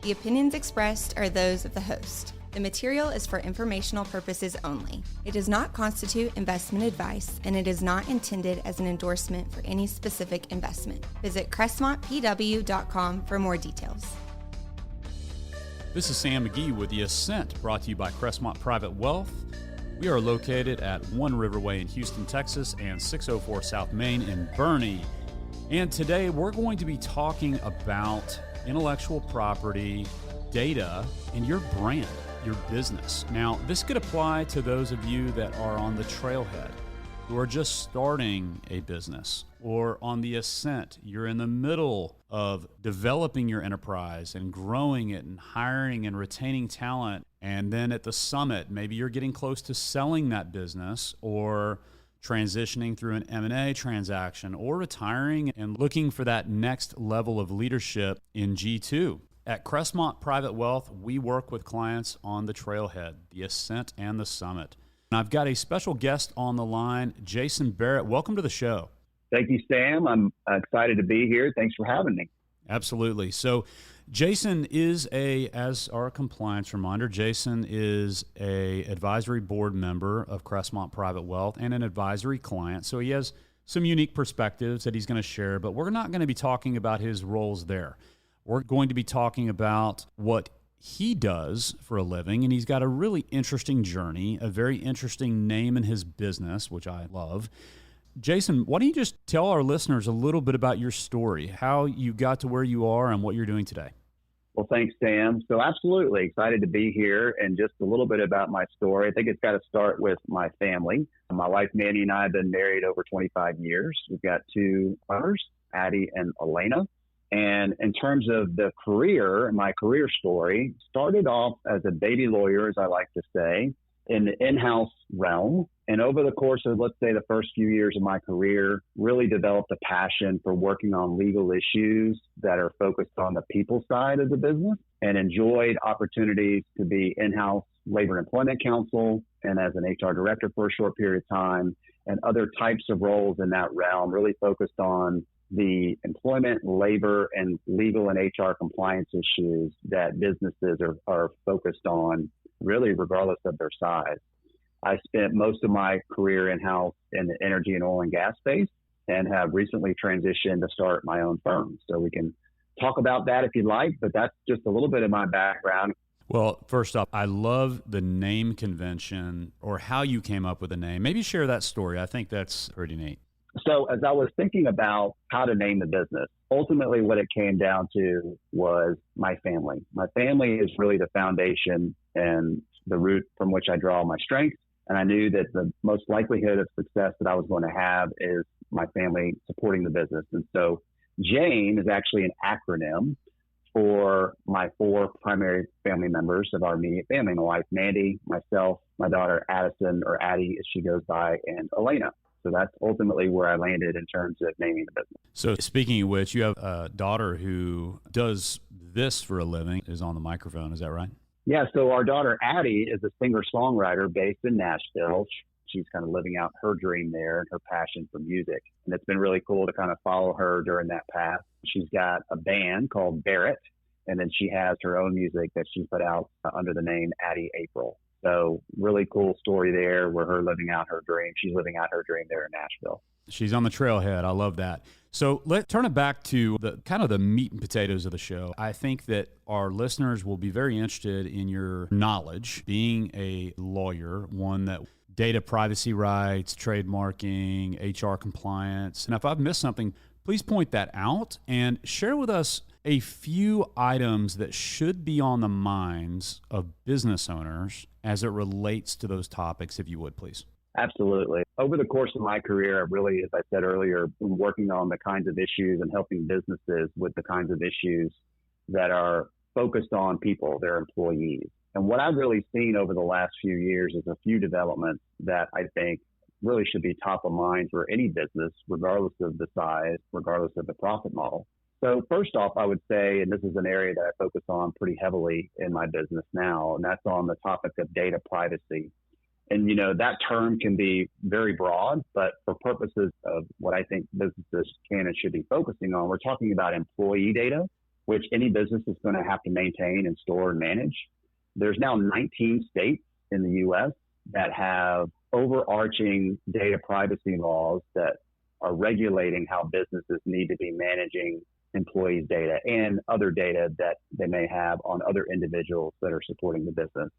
The opinions expressed are those of the host. The material is for informational purposes only. It does not constitute investment advice, and it is not intended as an endorsement for any specific investment. Visit crestmontpw.com for more details. This is Sam McGee with the Ascent, brought to you by Crestmont Private Wealth. We are located at 1 Riverway in Houston, Texas, and 604 South Main in Boerne. And today we're going to be talking about intellectual property, data, and your brand, your business. Now, this could apply to those of you that are on the trailhead, who are just starting a business, or on the ascent. You're in the middle of developing your enterprise and growing it and hiring and retaining talent. And then at the summit, maybe you're getting close to selling that business or transitioning through an M&A transaction or retiring and looking for that next level of leadership in G2. At Crestmont Private Wealth, we work with clients on the trailhead, the ascent and the summit. And I've got a special guest on the line, Jason Barrett. Welcome to the show. Thank you, Sam. I'm excited to be here. Thanks for having me. Absolutely. So Jason is as our compliance reminder, Jason is a advisory board member of Crestmont Private Wealth and an advisory client. So he has some unique perspectives that he's going to share, but we're not going to be talking about his roles there. We're going to be talking about what he does for a living, and he's got a really interesting journey, a very interesting name in his business, which I love. Jason, why don't you just tell our listeners a little bit about your story, how you got to where you are and what you're doing today? Well, thanks, Sam. So absolutely excited to be here, and just a little bit about my story. I think it's got to start with my family. My wife, Mandy, and I have been married over 25 years. We've got two daughters, Addie and Elena. And in terms of the career, my career story started off as a baby lawyer, as I like to say, in the in-house realm. And over the course of, let's say, the first few years of my career, really developed a passion for working on legal issues that are focused on the people side of the business, and enjoyed opportunities to be in-house labor employment counsel and as an HR director for a short period of time, and other types of roles in that realm, really focused on the employment, labor, and legal and HR compliance issues that businesses are focused on, really regardless of their size. I spent most of my career in-house in the energy and oil and gas space, and have recently transitioned to start my own firm. So we can talk about that if you'd like, but that's just a little bit of my background. Well, first off, I love the name convention, or how you came up with the name. Maybe share that story. I think that's pretty neat. So as I was thinking about how to name the business, ultimately what it came down to was my family. My family is really the foundation and the root from which I draw my strength. And I knew that the most likelihood of success that I was going to have is my family supporting the business. And so JAME is actually an acronym for my four primary family members of our immediate family: my wife, Mandy, myself, my daughter, Addison, or Addie, as she goes by, and Elena. So that's ultimately where I landed in terms of naming the business. So speaking of which, you have a daughter who does this for a living, is on the microphone. Is that right? Yeah. So our daughter, Addie, is a singer-songwriter based in Nashville. She's kind of living out her dream there and her passion for music. And it's been really cool to kind of follow her during that path. She's got a band called Barrett, and then she has her own music that she put out under the name Addie April. So really cool story there, where her living out her dream. She's living out her dream there in Nashville. She's on the trailhead. I love that. So let's turn it back to the kind of the meat and potatoes of the show. I think that our listeners will be very interested in your knowledge, being a lawyer, one that data privacy rights, trademarking, HR compliance. And if I've missed something, please point that out and share with us a few items that should be on the minds of business owners as it relates to those topics, if you would, please. Absolutely. Over the course of my career, I've really, as I said earlier, been working on the kinds of issues and helping businesses with the kinds of issues that are focused on people, their employees. And what I've really seen over the last few years is a few developments that I think really should be top of mind for any business, regardless of the size, regardless of the profit model. So first off, I would say, and this is an area that I focus on pretty heavily in my business now, and that's on the topic of data privacy. And, you know, that term can be very broad, but for purposes of what I think businesses can and should be focusing on, we're talking about employee data which any business is going to have to maintain and store and manage. There's now 19 states in the U.S. that have overarching data privacy laws that are regulating how businesses need to be managing employees' data and other data that they may have on other individuals that are supporting the business.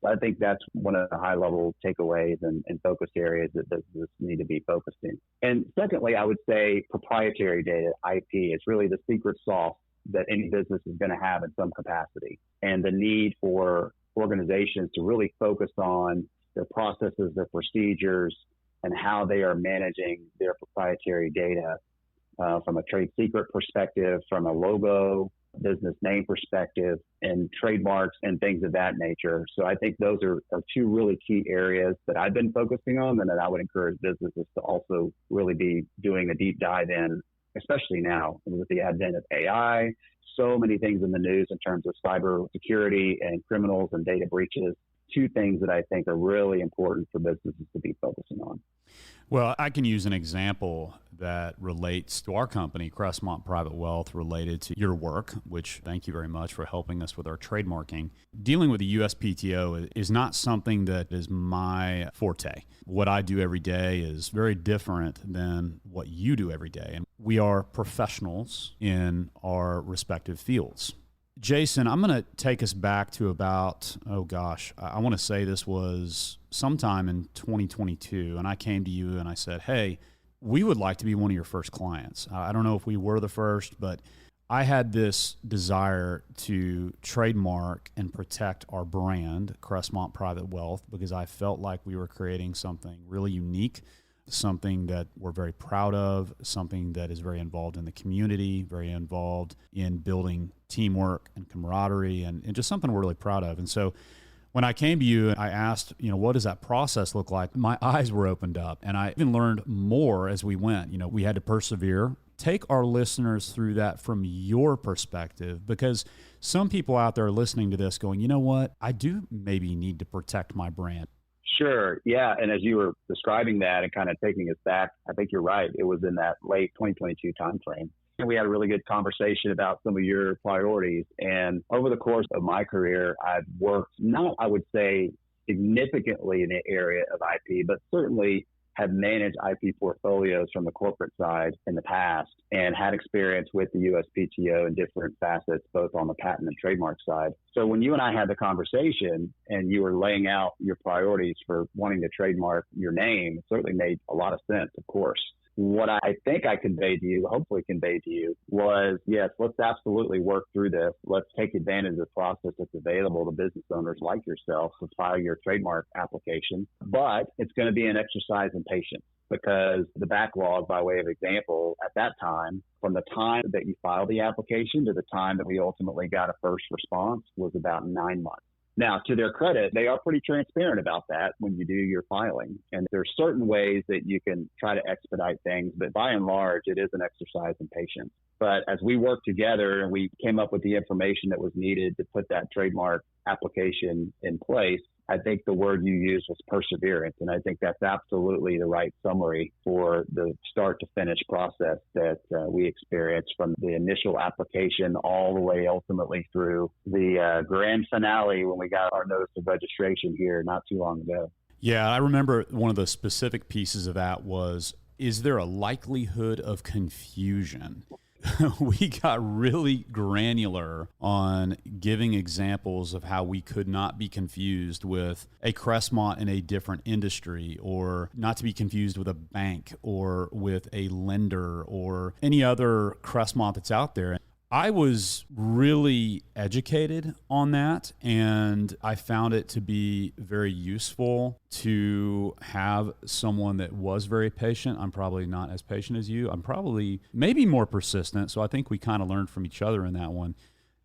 I think that's one of the high-level takeaways and focus areas that businesses need to be focused in. And secondly, I would say proprietary data, IP, is really the secret sauce that any business is going to have in some capacity. And the need for organizations to really focus on their processes, their procedures, and how they are managing their proprietary data from a trade secret perspective, from a logo, business name perspective, and trademarks and things of that nature. So I think those are two really key areas that I've been focusing on and that I would encourage businesses to also really be doing a deep dive in, especially now with the advent of AI. So many things in the news in terms of cyber security and criminals and data breaches. Two things that I think are really important for businesses to be focusing on. Well, I can use an example that relates to our company, Crestmont Private Wealth, related to your work, which thank you very much for helping us with our trademarking. Dealing with the USPTO is not something that is my forte. What I do every day is very different than what you do every day. And we are professionals in our respective fields. Jason, I'm going to take us back to about, I want to say this was sometime in 2022. And I came to you and I said, hey, we would like to be one of your first clients. I don't know if we were the first, but I had this desire to trademark and protect our brand, Crestmont Private Wealth, because I felt like we were creating something really unique, something that we're very proud of, something that is very involved in the community, very involved in building teamwork and camaraderie, and just something we're really proud of. And so when I came to you, I asked, what does that process look like? My eyes were opened up, and I even learned more as we went. We had to persevere. Take our listeners through that from your perspective, because some people out there are listening to this going, you know what? I do maybe need to protect my brand. Sure. Yeah. And as you were describing that and kind of taking us back, I think you're right. It was in that late 2022 timeframe. And we had a really good conversation about some of your priorities. And over the course of my career, I've worked not, I would say, significantly in the area of IP, but certainly have managed IP portfolios from the corporate side in the past and had experience with the USPTO in different facets, both on the patent and trademark side. So when you and I had the conversation and you were laying out your priorities for wanting to trademark your name, it certainly made a lot of sense, of course. What I think I conveyed to you, hopefully conveyed to you, was, yes, let's absolutely work through this. Let's take advantage of the process that's available to business owners like yourself to file your trademark application. But it's going to be an exercise in patience, because the backlog, by way of example, at that time, from the time that you filed the application to the time that we ultimately got a first response, was about 9 months. Now, to their credit, they are pretty transparent about that when you do your filing. And there's certain ways that you can try to expedite things, but by and large, it is an exercise in patience. But as we worked together and we came up with the information that was needed to put that trademark application in place, I think the word you used was perseverance. And I think that's absolutely the right summary for the start to finish process that we experienced, from the initial application all the way ultimately through the grand finale when we got our notice of registration here not too long ago. Yeah, I remember one of the specific pieces of that was, is there a likelihood of confusion? We got really granular on giving examples of how we could not be confused with a Crestmont in a different industry, or not to be confused with a bank or with a lender or any other Crestmont that's out there. I was really educated on that, and I found it to be very useful to have someone that was very patient. I'm probably not as patient as you. I'm probably maybe more persistent, so I think we kind of learned from each other in that one.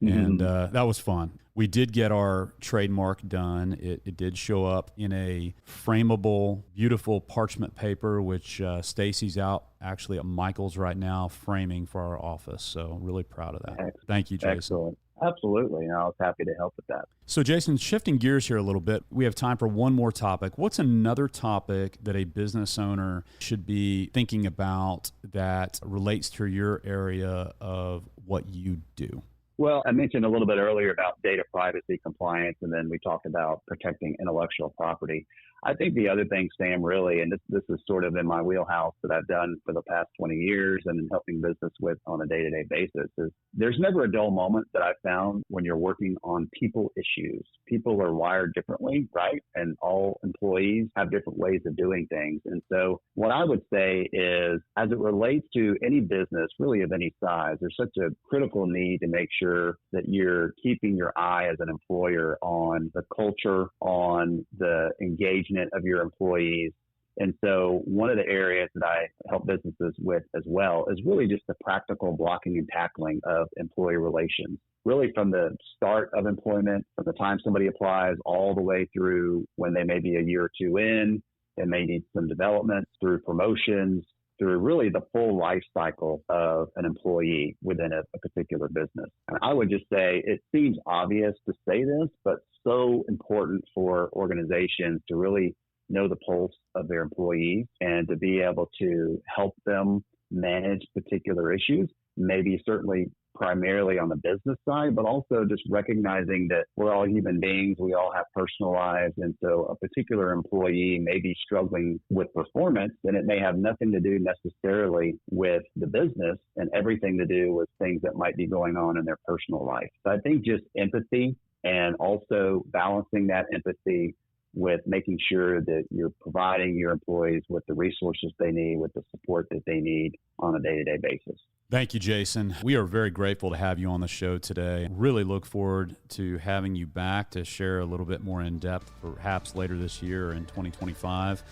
And that was fun. We did get our trademark done. It did show up in a frameable, beautiful parchment paper, which Stacy's out actually at Michael's right now framing for our office. So really proud of that. Excellent. Thank you, Jason. Excellent. Absolutely. I was happy to help with that. So Jason, shifting gears here a little bit, we have time for one more topic. What's another topic that a business owner should be thinking about that relates to your area of what you do? Well, I mentioned a little bit earlier about data privacy compliance, and then we talked about protecting intellectual property. I think the other thing, Sam, really, and this is sort of in my wheelhouse that I've done for the past 20 years and helping business with on a day-to-day basis, is there's never a dull moment that I've found when you're working on people issues. People are wired differently, right? And all employees have different ways of doing things. And so what I would say is, as it relates to any business, really of any size, there's such a critical need to make sure that you're keeping your eye as an employer on the culture, on the engagement of your employees. And so one of the areas that I help businesses with as well is really just the practical blocking and tackling of employee relations. Really from the start of employment, from the time somebody applies all the way through when they may be a year or two in, they may need some development, through promotions, through really the full life cycle of an employee within a particular business. And I would just say it seems obvious to say this, but so important for organizations to really know the pulse of their employees and to be able to help them manage particular issues, maybe certainly primarily on the business side, but also just recognizing that we're all human beings. We all have personal lives. And so a particular employee may be struggling with performance, and it may have nothing to do necessarily with the business and everything to do with things that might be going on in their personal life. So I think just empathy and also balancing that empathy with making sure that you're providing your employees with the resources they need, with the support that they need on a day-to-day basis. Thank you, Jason. We are very grateful to have you on the show today. Really look forward to having you back to share a little bit more in depth, perhaps later this year or in 2025.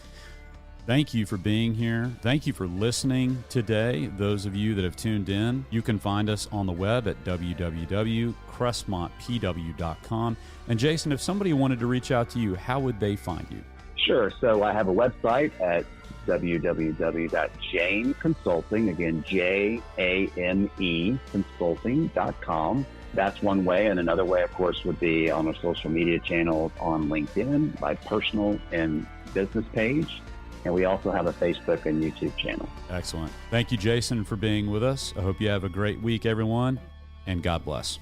Thank you for being here. Thank you for listening today. Those of you that have tuned in, you can find us on the web at www.crestmontpw.com. And Jason, if somebody wanted to reach out to you, how would they find you? Sure. So I have a website at www.jane Consulting, again, JAME Consulting.com. That's one way. And another way, of course, would be on our social media channels on LinkedIn, my personal and business page. And we also have a Facebook and YouTube channel. Excellent. Thank you, Jason, for being with us. I hope you have a great week, everyone, and God bless.